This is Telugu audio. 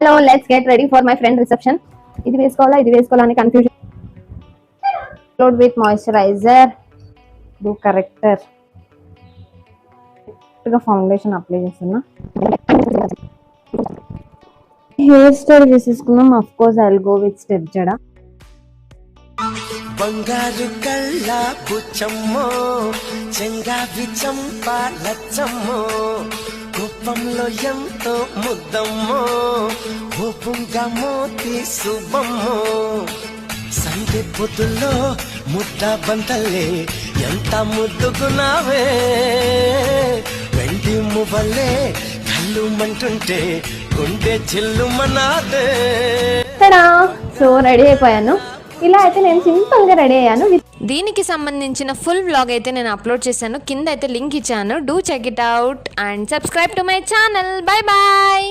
So let's get ready for my friend reception. ఇది వేసుకోవాలా అని confusion. Load with moisturizer, do corrector, foundation apply చేస్తున్నా. హెయిర్ స్టైల్ చేసేసుకున్నాం. Of course I will go with step జడ. బంగారు కళ్ళ పుచ్చమ్మో, చెంగావి చంపా లచ్చమ్మో, కోపంలో ఎంతో ముద్దమ్మో, కోపంగా మోతి శుభమ్మో, సంధి పొద్దుల్లో ముద్ద బంతలే ఎంత ముద్దుకున్నావే, వెండి మువ్వలే కళ్ళు మంటుంటే గుండె చిల్లుమనాదే. సో రెడీ అయిపోయాను. ఇలా అయితే నేను సింపుల్ గా రెడీ అయ్యాను. దీనికి సంబంధించిన ఫుల్ వ్లాగ్ అయితే నేను అప్లోడ్ చేశాను, కింద అయితే లింక్ ఇచ్చాను. Do check it out and subscribe to my channel. Bye bye.